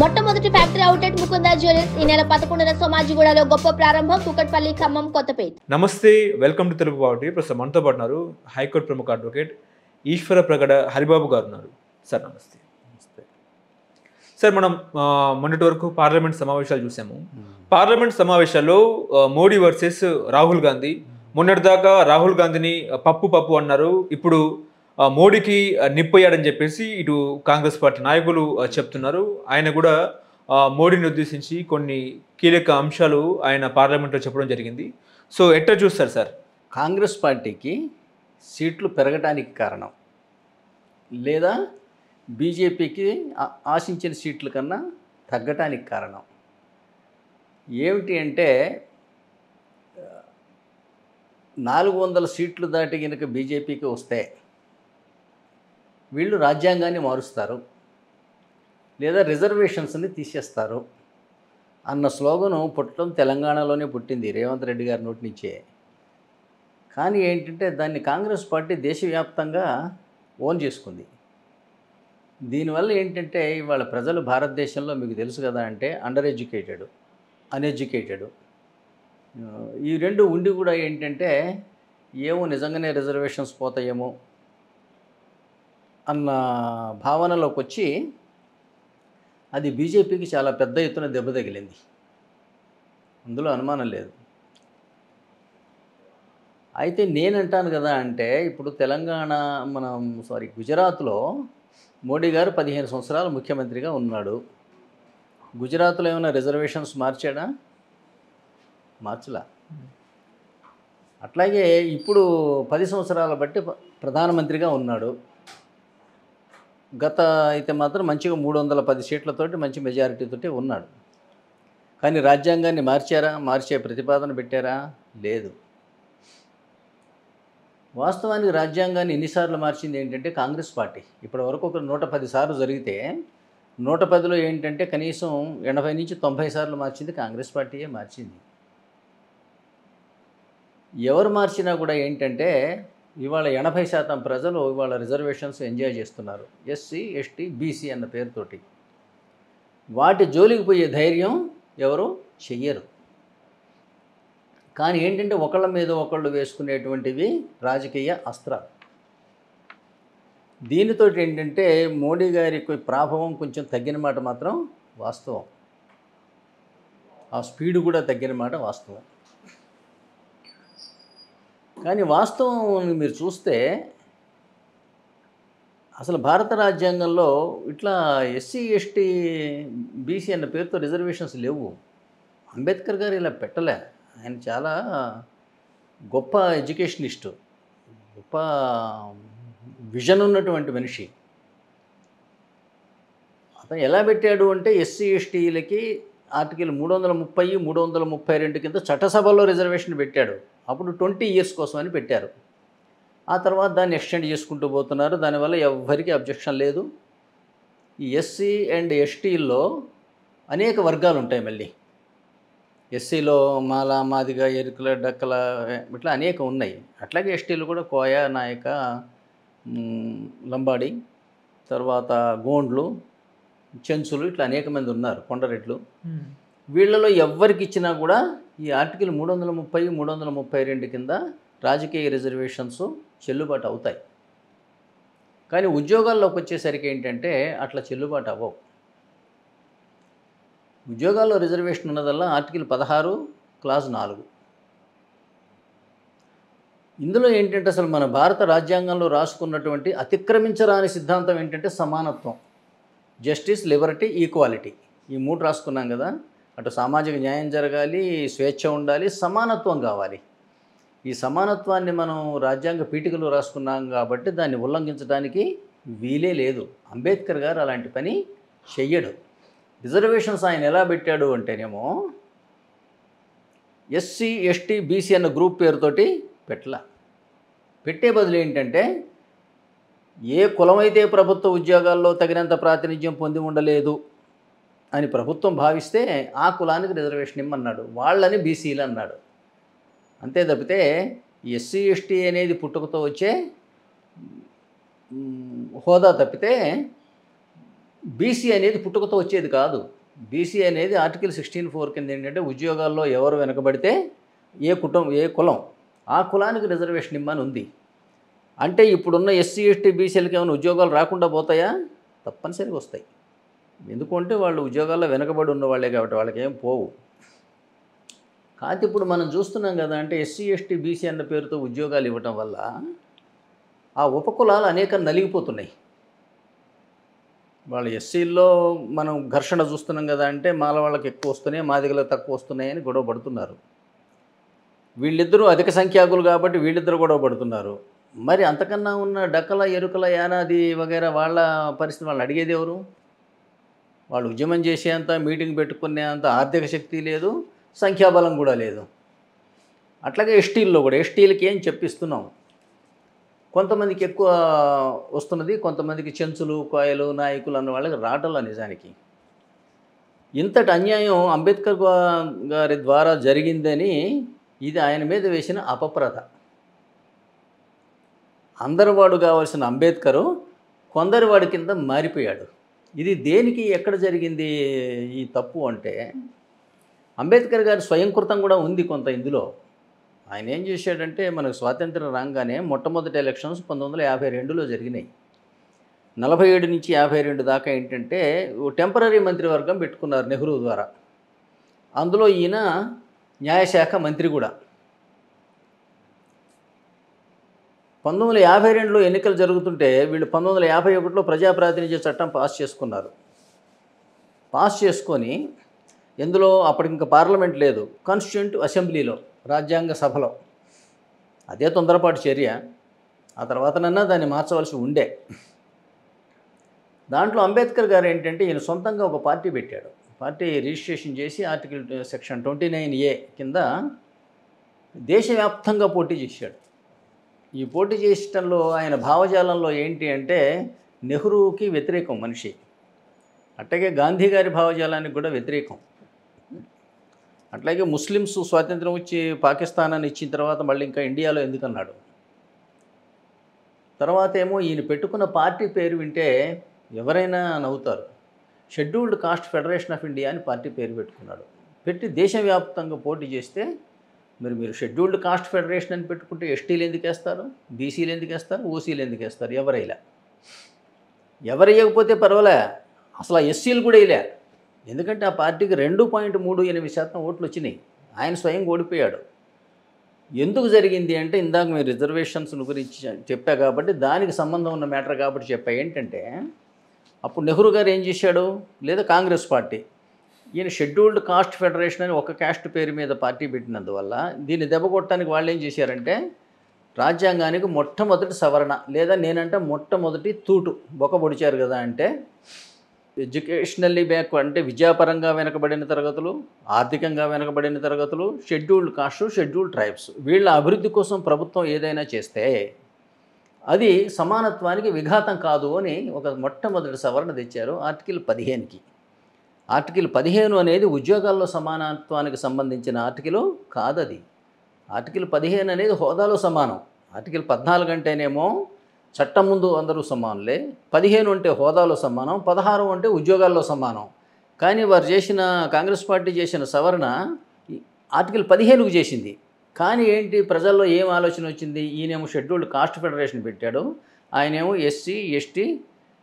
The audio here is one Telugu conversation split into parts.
మొట్టమొదటి ఫ్యాక్టరీ అవుట్లెట్ ముకుందా జ్యువెలర్స్ ఈ నెల 11న సోమాజిగూడలో గొప్ప ప్రారంభం. కూకట్పల్లి, ఖమ్మం, కొత్తపేట. నమస్తే, వెల్కమ్ టు తెలుగు పార్టీ. ప్రస్తుతం మనతో పాటు ఉన్నారు హైకోర్టు ప్రముఖ అడ్వకేట్ ఈశ్వర ప్రగడ హరిబాబు గారు ఉన్నారు. సార్ నమస్తే. సార్, మనం మొన్నటి వరకు పార్లమెంట్ సమావేశాలు చూసాము. పార్లమెంట్ సమావేశాల్లో మోడీ వర్సెస్ రాహుల్ గాంధీ. మొన్నటిదాకా రాహుల్ గాంధీని పప్పు అన్నారు. ఇప్పుడు మోడీకి నిప్పయ్యాడని చెప్పేసి ఇటు కాంగ్రెస్ పార్టీ నాయకులు చెప్తున్నారు. ఆయన కూడా మోడీని ఉద్దేశించి కొన్ని కీలక అంశాలు ఆయన పార్లమెంట్లో చెప్పడం జరిగింది. సో ఎట్లా చూస్తారు సార్? కాంగ్రెస్ పార్టీకి సీట్లు పెరగడానికి కారణం లేదా బీజేపీకి ఆశించిన సీట్ల కన్నా తగ్గటానికి కారణం ఏమిటి అంటే 400 సీట్లు దాటి కనుక బీజేపీకి వస్తే వీళ్ళు రాజ్యాంగాన్ని మారుస్తారు లేదా రిజర్వేషన్స్ని తీసేస్తారు అన్న స్లోగను పుట్టడం తెలంగాణలోనే పుట్టింది, రేవంత్ రెడ్డి గారి నోటి నుంచే. కానీ ఏంటంటే దాన్ని కాంగ్రెస్ పార్టీ దేశవ్యాప్తంగా ఓన్ చేసుకుంది. దీనివల్ల ఏంటంటే ఇవాళ ప్రజలు భారతదేశంలో మీకు తెలుసు కదా, అంటే అండర్ ఎడ్యుకేటెడ్, అన్ఎడ్యుకేటెడ్ ఈ రెండు ఉండి కూడా ఏంటంటే ఏమో నిజంగానే రిజర్వేషన్స్ పోతాయేమో అన్న భావనలోకి వచ్చి అది బీజేపీకి చాలా పెద్ద ఎత్తున దెబ్బ తగిలింది, అందులో అనుమానం లేదు. అయితే నేనంటాను కదా, అంటే ఇప్పుడు గుజరాత్లో మోడీ గారు 15 సంవత్సరాలు ముఖ్యమంత్రిగా ఉన్నాడు. గుజరాత్లో ఏమైనా రిజర్వేషన్స్ మార్చాడా? మార్చలా. అట్లాగే ఇప్పుడు 10 సంవత్సరాల బట్టి ప్రధానమంత్రిగా ఉన్నాడు. గత అయితే మాత్రం మంచిగా 310 సీట్లతోటి మంచి మెజారిటీతోటి ఉన్నాడు. కానీ రాజ్యాంగాన్ని మార్చారా? మార్చే ప్రతిపాదన పెట్టారా? లేదు. వాస్తవానికి రాజ్యాంగాన్ని ఎన్నిసార్లు మార్చింది ఏంటంటే కాంగ్రెస్ పార్టీ. ఇప్పటి వరకు ఒక 110 సార్లు జరిగితే 110లో ఏంటంటే కనీసం 80 నుంచి 90 సార్లు మార్చింది కాంగ్రెస్ పార్టీయే మార్చింది. ఎవరు మార్చినా కూడా ఏంటంటే ఇవాళ 80% ప్రజలు ఇవాళ రిజర్వేషన్స్ ఎంజాయ్ చేస్తున్నారు, ఎస్సీ, ఎస్టీ, బీసీ అన్న పేరుతోటి. వాటి జోలికి పోయే ధైర్యం ఎవరు చెయ్యరు. కానీ ఏంటంటే ఒకళ్ళ మీద ఒకళ్ళు వేసుకునేటువంటివి రాజకీయ అస్త్రాలు. దీనితో ఏంటంటే మోడీ గారికి ప్రాభవం కొంచెం తగ్గిన మాట మాత్రం వాస్తవం, ఆ స్పీడ్ కూడా తగ్గిన మాట వాస్తవం. కానీ వాస్తవం మీరు చూస్తే అసలు భారత రాజ్యాంగంలో ఇట్లా ఎస్సీ, ఎస్టీ, బీసీ అన్న పేరుతో రిజర్వేషన్స్ లేవు. అంబేద్కర్ గారు ఇలా పెట్టలే. ఆయన చాలా గొప్ప ఎడ్యుకేషనిస్టు, గొప్ప విజన్ ఉన్నటువంటి మనిషి. అతను ఎలా పెట్టాడు అంటే ఎస్సీ, ఎస్టీలకి ఆర్టికల్ 330, 332 కింద చట్టసభలో రిజర్వేషన్ పెట్టాడు. అప్పుడు 20 ఇయర్స్ కోసం అని పెట్టారు. ఆ తర్వాత దాన్ని ఎక్స్టెండ్ చేసుకుంటూ పోతున్నారు. దానివల్ల ఎవ్వరికీ అబ్జెక్షన్ లేదు. ఈ ఎస్సీ అండ్ ఎస్టీల్లో అనేక వర్గాలు ఉంటాయి. మళ్ళీ ఎస్సీలో మాల, మాదిగ, ఎరుకల, డక్కల ఇట్లా అనేక ఉన్నాయి. అట్లాగే ఎస్టీలు కూడా కోయ, నాయక, లంబాడి, తర్వాత గోండ్లు, చెంచులు ఇట్లా అనేక మంది ఉన్నారు, కొండరెడ్లు. వీళ్ళలో ఎవ్వరికి ఇచ్చినా కూడా ఈ ఆర్టికల్ 330, 332 కింద రాజకీయ రిజర్వేషన్స్ చెల్లుబాటు అవుతాయి. కానీ ఉద్యోగాల్లోకి వచ్చేసరికి ఏంటంటే అట్లా చెల్లుబాటు అవ్వవు. ఉద్యోగాల్లో రిజర్వేషన్ ఉన్నదల్లా ఆర్టికల్ 16 క్లాజ్ 4. ఇందులో ఏంటంటే అసలు మన భారత రాజ్యాంగంలో రాసుకున్నటువంటి అతిక్రమించరాని సిద్ధాంతం ఏంటంటే సమానత్వం, జస్టిస్, లిబర్టీ, ఈక్వాలిటీ. ఈ 3 రాసుకున్నాం కదా. అటు సామాజిక న్యాయం జరగాలి, స్వేచ్ఛ ఉండాలి, సమానత్వం కావాలి. ఈ సమానత్వాన్ని మనం రాజ్యాంగ పీఠికలో రాసుకున్నాం కాబట్టి దాన్ని ఉల్లంఘించడానికి వీలే లేదు. అంబేద్కర్ గారు అలాంటి పని చెయ్యడు. రిజర్వేషన్స్ ఆయన ఎలా పెట్టాడు అంటేనేమో ఎస్సీ, ఎస్టీ, బీసీ అన్న గ్రూప్ పేరుతోటి పెట్టే బదులు ఏంటంటే ఏ కులమైతే ప్రభుత్వ ఉద్యోగాల్లో తగినంత ప్రాతినిధ్యం పొంది ఉండలేదు అని ప్రభుత్వం భావిస్తే ఆ కులానికి రిజర్వేషన్ ఇమ్మన్నాడు, వాళ్ళని బీసీలు అన్నాడు. అంతే తప్పితే ఎస్సీ, ఎస్టీ అనేది పుట్టుకతో వచ్చే హోదా తప్పితే బీసీ అనేది పుట్టుకతో వచ్చేది కాదు. బీసీ అనేది ఆర్టికల్ 16(4) కింద ఏంటంటే ఉద్యోగాల్లో ఎవరు వెనకబడితే ఏ కులం ఆ కులానికి రిజర్వేషన్ ఇమ్మని ఉంది. అంటే ఇప్పుడున్న ఎస్సీ ఎస్టీ బీసీలకి ఏమైనా ఉద్యోగాలు రాకుండా పోతాయా? తప్పనిసరిగా వస్తాయి. ఎందుకంటే వాళ్ళు ఉద్యోగాల్లో వెనకబడి ఉన్న వాళ్ళే కాబట్టి వాళ్ళకి ఏం పోవు. కాకపోతే ఇప్పుడు మనం చూస్తున్నాం కదా, అంటే ఎస్సీ ఎస్టీ బీసీ అన్న పేరుతో ఉద్యోగాలు ఇవ్వటం వల్ల ఆ ఉపకులాలు అనేక నలిగిపోతున్నాయి. వాళ్ళ ఎస్సీల్లో మనం ఘర్షణ చూస్తున్నాం కదా, అంటే మాల వాళ్ళకి ఎక్కువ వస్తున్నాయి, మాదిగలకు తక్కువ వస్తున్నాయని గొడవ పడుతున్నారు. వీళ్ళిద్దరూ అధిక సంఖ్యాకులు కాబట్టి వీళ్ళిద్దరు గొడవ పడుతున్నారు. మరి అంతకన్నా ఉన్న డక్కల ఎరుకల యానాది వగైరా వాళ్ళ పరిస్థితి వాళ్ళు అడిగేది ఎవరు? వాళ్ళు ఉద్యమం చేసేంత, మీటింగ్ పెట్టుకునే అంత ఆర్థిక శక్తి లేదు, సంఖ్యాబలం కూడా లేదు. అట్లాగే ఎస్టీల్లో కూడా ఎస్టీలకి ఏం చెప్పిస్తున్నాం? కొంతమందికి ఎక్కువ వస్తున్నది, కొంతమందికి చెంచులు కోయలు నాయకులు అన్న వాళ్ళకి రాటల. నిజానికి ఇంతటి అన్యాయం అంబేద్కర్ గారి ద్వారా జరిగిందని ఇది ఆయన మీద వేసిన అపప్రద. అందరివాడు కావాల్సిన అంబేద్కరు కొందరివాడి కింద మారిపోయాడు. ఇది దేనికి ఎక్కడ జరిగింది ఈ తప్పు అంటే, అంబేద్కర్ గారి స్వయంకృతం కూడా ఉంది కొంత ఇందులో. ఆయన ఏం చేశాడంటే, మనకు స్వాతంత్ర్యం రాగానే మొట్టమొదటి ఎలక్షన్స్ 1952లో జరిగినాయి. 47 నుంచి 52 దాకా ఏంటంటే టెంపరరీ మంత్రివర్గం పెట్టుకున్నారు నెహ్రూ ద్వారా. అందులో ఈయన న్యాయశాఖ మంత్రి కూడా. 1952లో ఎన్నికలు జరుగుతుంటే వీళ్ళు 1951లో ప్రజాప్రాతినిధ్య చట్టం పాస్ చేసుకున్నారు. పాస్ చేసుకొని ఎందులో అప్పటికి ఇంకా పార్లమెంట్ లేదు, కాన్స్టిట్యూంట్ అసెంబ్లీలో, రాజ్యాంగ సభలో. అదే తొందరపాటు చర్య. ఆ తర్వాతనన్నా దాన్ని మార్చవలసి ఉండే. దాంట్లో అంబేద్కర్ గారు ఏంటంటే ఈయన సొంతంగా ఒక పార్టీ పెట్టాడు. పార్టీ రిజిస్ట్రేషన్ చేసి ఆర్టికల్ సెక్షన్ 29A కింద దేశవ్యాప్తంగా పోటీ చేశాడు. ఈ పోటీ చేసటంలో ఆయన భావజాలంలో ఏంటి అంటే నెహ్రూకి వ్యతిరేకం మనిషి, అట్లాగే గాంధీ గారి భావజాలానికి కూడా వ్యతిరేకం. అట్లాగే ముస్లిమ్స్ స్వాతంత్రం వచ్చి పాకిస్తానాన్ని ఇచ్చిన తర్వాత మళ్ళీ ఇంకా ఇండియాలో ఎందుకన్నాడు. తర్వాత ఏమో ఈయన పెట్టుకున్న పార్టీ పేరు వింటే ఎవరైనా నవ్వుతారు. Scheduled cost federation of India అని పార్టీ పేరు పెట్టుకున్నాడు. పెట్టి దేశవ్యాప్తంగా పోటీ చేస్తే మీరు షెడ్యూల్డ్ కాస్ట్ ఫెడరేషన్ అని పెట్టుకుంటే ఎస్టీలు ఎందుకు వేస్తారు, బీసీలు ఎందుకు వేస్తారు, ఓసీలు ఎందుకు వేస్తారు? ఎవరైలా ఎవరు వేయకపోతే పర్వాలే, అసలు ఆ ఎస్సీలు కూడా వేయలే. ఎందుకంటే ఆ పార్టీకి 2.38% ఓట్లు వచ్చినాయి. ఆయన స్వయం ఓడిపోయాడు. ఎందుకు జరిగింది అంటే, ఇందాక మీరు రిజర్వేషన్స్ గురించి చెప్పా కాబట్టి దానికి సంబంధం ఉన్న మ్యాటర్ కాబట్టి చెప్పా. ఏంటంటే అప్పుడు నెహ్రూ గారు ఏం చేశాడు, లేదా కాంగ్రెస్ పార్టీ, ఈయన షెడ్యూల్డ్ కాస్ట్ ఫెడరేషన్ అని ఒక క్యాస్ట్ పేరు మీద పార్టీ పెట్టినందువల్ల దీన్ని దెబ్బకొట్టడానికి వాళ్ళు ఏం చేశారంటే రాజ్యాంగానికి మొట్టమొదటి సవరణ, లేదా నేనంటే మొట్టమొదటి తూటు బొక్క పొడిచారు కదా. అంటే ఎడ్యుకేషనల్లీ బ్యాక్వర్డ్, అంటే విద్యాపరంగా వెనకబడిన తరగతులు, ఆర్థికంగా వెనకబడిన తరగతులు, షెడ్యూల్డ్ కాస్ట్, షెడ్యూల్డ్ ట్రైబ్స్, వీళ్ళ అభివృద్ధి కోసం ప్రభుత్వం ఏదైనా చేస్తే అది సమానత్వానికి విఘాతం కాదు అని ఒక మొట్టమొదటి సవరణ తెచ్చారు ఆర్టికల్ 15కి. ఆర్టికల్ 15 అనేది ఉద్యోగాల్లో సమానత్వానికి సంబంధించిన ఆర్టికల్ కాదది. ఆర్టికల్ 15 అనేది హోదాలో సమానం. ఆర్టికల్ 14 అంటేనేమో చట్టం ముందు అందరూ సమానులే, 15 అంటే హోదాలో సమానం, 16 అంటే ఉద్యోగాల్లో సమానం. కానీ వారు చేసిన, కాంగ్రెస్ పార్టీ చేసిన సవరణ ఆర్టికల్ 15కు చేసింది. కానీ ఏంటి, ప్రజల్లో ఏం ఆలోచన వచ్చింది, ఈయనేమో షెడ్యూల్డ్ కాస్ట్ ఫెడరేషన్ పెట్టాడు, ఆయనేమో SC ST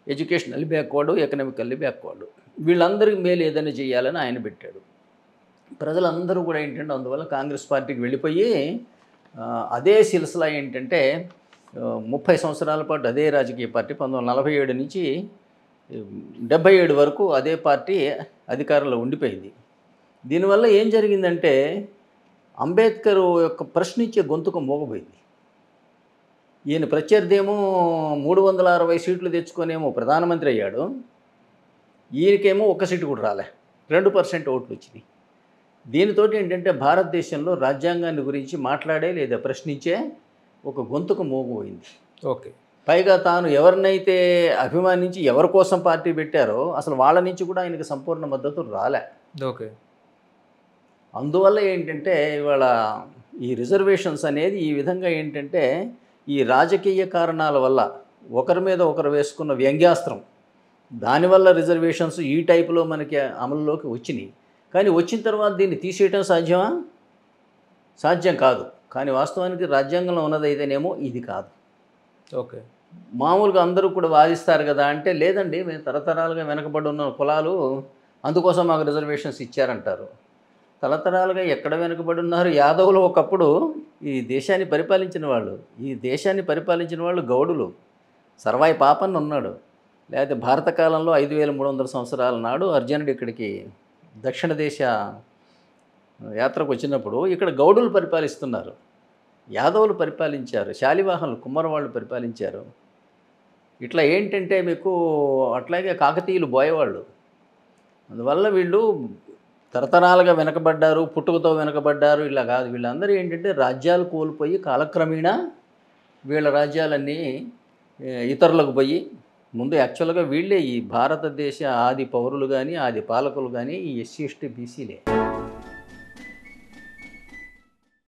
educational backward, economically backward, వీళ్ళందరికీ మేలు ఏదైనా చేయాలని ఆయన పెట్టాడు. ప్రజలందరూ కూడా ఏంటంటే అందువల్ల కాంగ్రెస్ పార్టీకి వెళ్ళిపోయి అదే సిలసిలా ఏంటంటే 30 సంవత్సరాల పాటు అదే రాజకీయ పార్టీ 1947 నుంచి 77 వరకు అదే పార్టీ అధికారంలో ఉండిపోయింది. దీనివల్ల ఏం జరిగిందంటే అంబేద్కర్ యొక్క ప్రశ్నించే గొంతుకు మోగపోయింది. ఈయన ప్రత్యర్థి ఏమో 360 సీట్లు తెచ్చుకొనేమో ప్రధానమంత్రి అయ్యాడు, ఈయనకేమో ఒక్క సీటు కూడా రాలే, 2% ఓట్లు వచ్చినాయి. దీనితోటి ఏంటంటే భారతదేశంలో రాజ్యాంగాన్ని గురించి మాట్లాడే లేదా ప్రశ్నించే ఒక గొంతుకు మోగిపోయింది. ఓకే. పైగా తాను ఎవరినైతే అభిమానించి ఎవరి కోసం పార్టీ పెట్టారో అసలు వాళ్ళ నుంచి కూడా ఆయనకు సంపూర్ణ మద్దతు రాలే. ఓకే. అందువల్ల ఏంటంటే ఇవాళ ఈ రిజర్వేషన్స్ అనేది ఈ విధంగా ఏంటంటే ఈ రాజకీయ కారణాల వల్ల ఒకరి మీద ఒకరు వేసుకున్న వ్యంగ్యాస్త్రం, దానివల్ల రిజర్వేషన్స్ ఈ టైపులో మనకి అమలులోకి వచ్చినాయి. కానీ వచ్చిన తర్వాత దీన్ని తీసేయటం సాధ్యమా? సాధ్యం కాదు. కానీ వాస్తవానికి రాజ్యాంగంలో ఉన్నదైతేనేమో ఇది కాదు. ఓకే. మామూలుగా అందరూ కూడా వాదిస్తారు కదా అంటే, లేదండి మేము తరతరాలుగా వెనకబడి ఉన్న కులాలు, అందుకోసం మాకు రిజర్వేషన్స్ ఇచ్చారంటారు. తరతరాలుగా ఎక్కడ వెనుకబడి ఉన్నారు? యాదవులు ఒకప్పుడు ఈ దేశాన్ని పరిపాలించిన వాళ్ళు. ఈ దేశాన్ని పరిపాలించిన వాళ్ళు గౌడులు. సర్వాయి పాపన్న ఉన్నాడు. లేకపోతే భారత కాలంలో 5300 సంవత్సరాల నాడు అర్జునుడు ఇక్కడికి దక్షిణ దేశ యాత్రకు వచ్చినప్పుడు ఇక్కడ గౌడులు పరిపాలిస్తున్నారు, యాదవులు పరిపాలించారు, శాలివాహనులు కుమ్మర వాళ్ళు పరిపాలించారు. ఇట్లా ఏంటంటే మీకు అట్లాగే కాకతీయులు బోయవాళ్ళు. అందువల్ల వీళ్ళు తరతరాలుగా వెనకబడ్డారు, పుట్టుకతో వెనకబడ్డారు ఇలా కాదు. వీళ్ళందరూ ఏంటంటే రాజ్యాలు కోల్పోయి కాలక్రమేణా వీళ్ళ రాజ్యాలన్నీ ఇతరులకు పోయి, ముందు యాక్చువల్గా వీళ్ళే ఈ భారతదేశ ఆది పౌరులు కానీ ఆది పాలకులు కానీ ఈ ఎస్సీ ఎస్టీ బీసీలే.